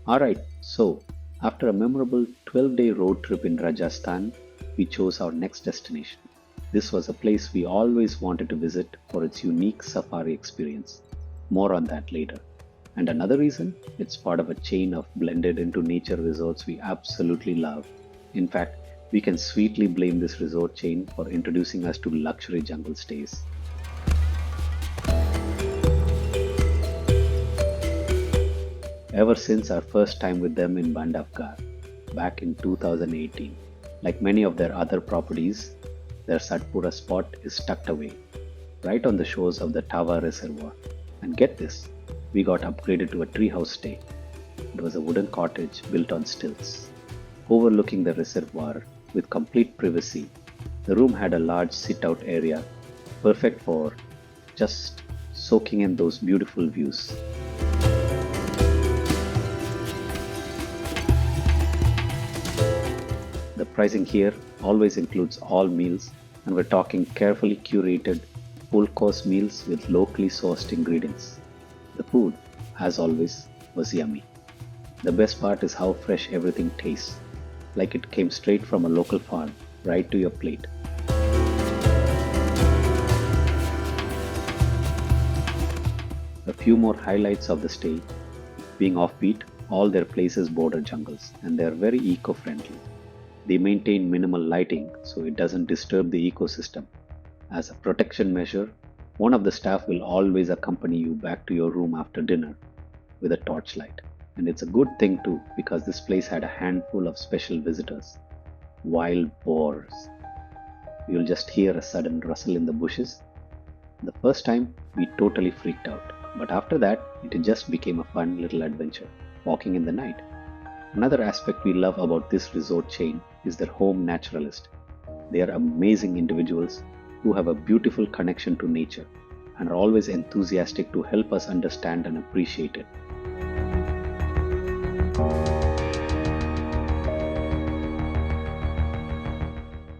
Alright, so after a memorable 12-day road trip in Rajasthan, we chose our next destination. This was a place we always wanted to visit for its unique safari experience. More on that later. And another reason, it's part of a chain of blended into nature resorts we absolutely love. In fact, we can sweetly blame this resort chain for introducing us to luxury jungle stays. Ever since our first time with them in Bandhavgarh back in 2018, like many of their other properties, their Satpura spot is tucked away, right on the shores of the Tava Reservoir. And get this, we got upgraded to a treehouse stay. It was a wooden cottage built on stilts, overlooking the reservoir with complete privacy. The room had a large sit out area, perfect for just soaking in those beautiful views. The pricing here always includes all meals, and we're talking carefully curated full course meals with locally sourced ingredients. The food, as always, was yummy. The best part is how fresh everything tastes, like it came straight from a local farm right to your plate. A few more highlights of the stay: being offbeat, all their places border jungles and they are very eco friendly. They maintain minimal lighting so it doesn't disturb the ecosystem. As a protection measure, one of the staff will always accompany you back to your room after dinner with a torchlight. And it's a good thing too because this place had a handful of special visitors, wild boars. You'll just hear a sudden rustle in the bushes. The first time we totally freaked out, but after that it just became a fun little adventure, walking in the night. Another aspect we love about this resort chain is their home naturalist. They are amazing individuals who have a beautiful connection to nature and are always enthusiastic to help us understand and appreciate it.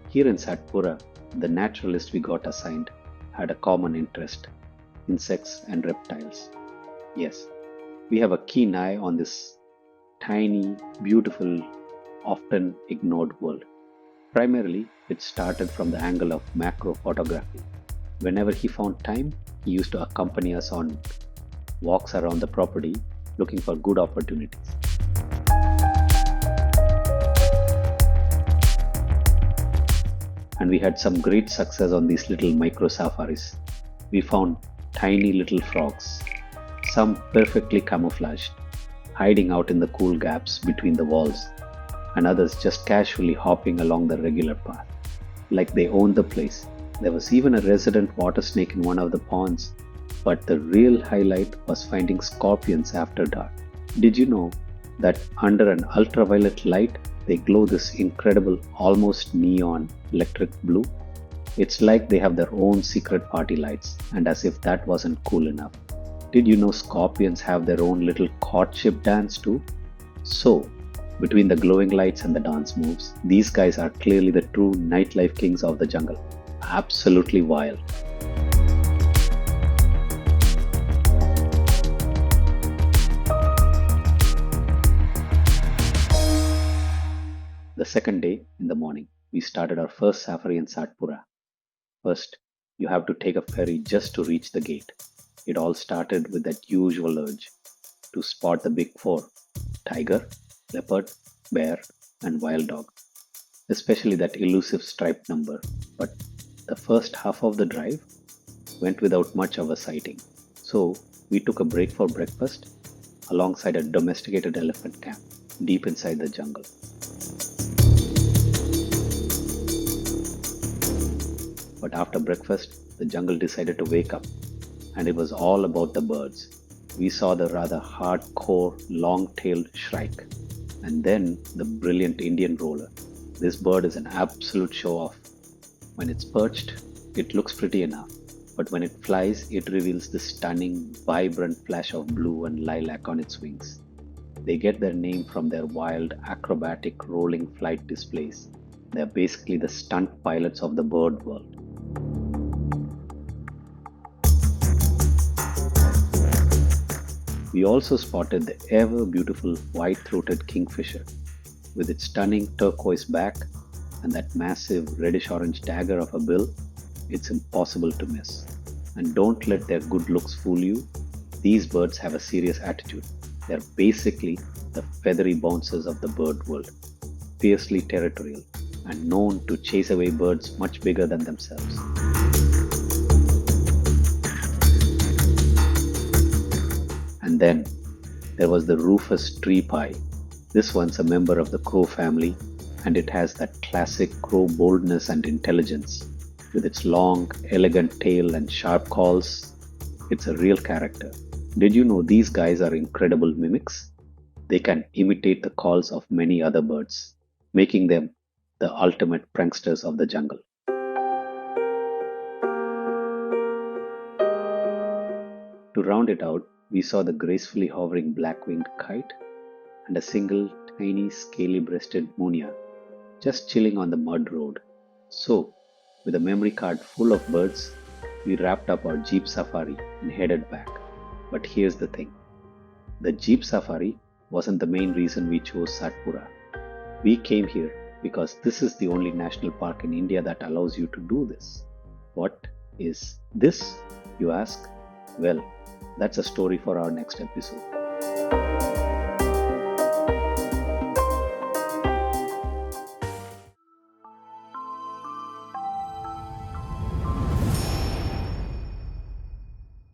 Here in Satpura, the naturalist we got assigned had a common interest: insects and reptiles. Yes, we have a keen eye on this tiny, beautiful, often ignored world. Primarily, it started from the angle of macro photography. Whenever he found time, he used to accompany us on walks around the property looking for good opportunities. And we had some great success on these little micro safaris. We found tiny little frogs, some perfectly camouflaged, hiding out in the cool gaps between the walls, and others just casually hopping along the regular path, like they owned the place. There was even a resident water snake in one of the ponds, but the real highlight was finding scorpions after dark. Did you know that under an ultraviolet light, they glow this incredible, almost neon electric blue? It's like they have their own secret party lights, and as if that wasn't cool enough, did you know scorpions have their own little courtship dance too? So, between the glowing lights and the dance moves, these guys are clearly the true nightlife kings of the jungle. Absolutely wild. The second day, in the morning, we started our first safari in Satpura. First, you have to take a ferry just to reach the gate. It all started with that usual urge to spot the big four: tiger, leopard, bear, and wild dog, especially that elusive striped number. But the first half of the drive went without much of a sighting. So we took a break for breakfast alongside a domesticated elephant camp deep inside the jungle. But after breakfast, the jungle decided to wake up, and it was all about the birds. We saw the rather hardcore long-tailed shrike, and then the brilliant Indian roller. This bird is an absolute show-off. When it's perched, it looks pretty enough, but when it flies, it reveals this stunning, vibrant flash of blue and lilac on its wings. They get their name from their wild, acrobatic rolling flight displays. They're basically the stunt pilots of the bird world. We also spotted the ever beautiful white-throated kingfisher with its stunning turquoise back and that massive reddish-orange dagger of a bill. It's impossible to miss. And don't let their good looks fool you. These birds have a serious attitude. They're basically the feathery bouncers of the bird world, fiercely territorial and known to chase away birds much bigger than themselves. And then there was the rufous tree pie. This one's a member of the crow family, and it has that classic crow boldness and intelligence. With its long, elegant tail and sharp calls, it's a real character. Did you know these guys are incredible mimics? They can imitate the calls of many other birds, making them the ultimate pranksters of the jungle. To round it out, we saw the gracefully hovering black-winged kite and a single tiny scaly-breasted munia just chilling on the mud road. So, with a memory card full of birds, we wrapped up our Jeep safari and headed back. But here's the thing, the Jeep safari wasn't the main reason we chose Satpura. We came here because this is the only national park in India that allows you to do this. What is this, you ask? Well, that's a story for our next episode.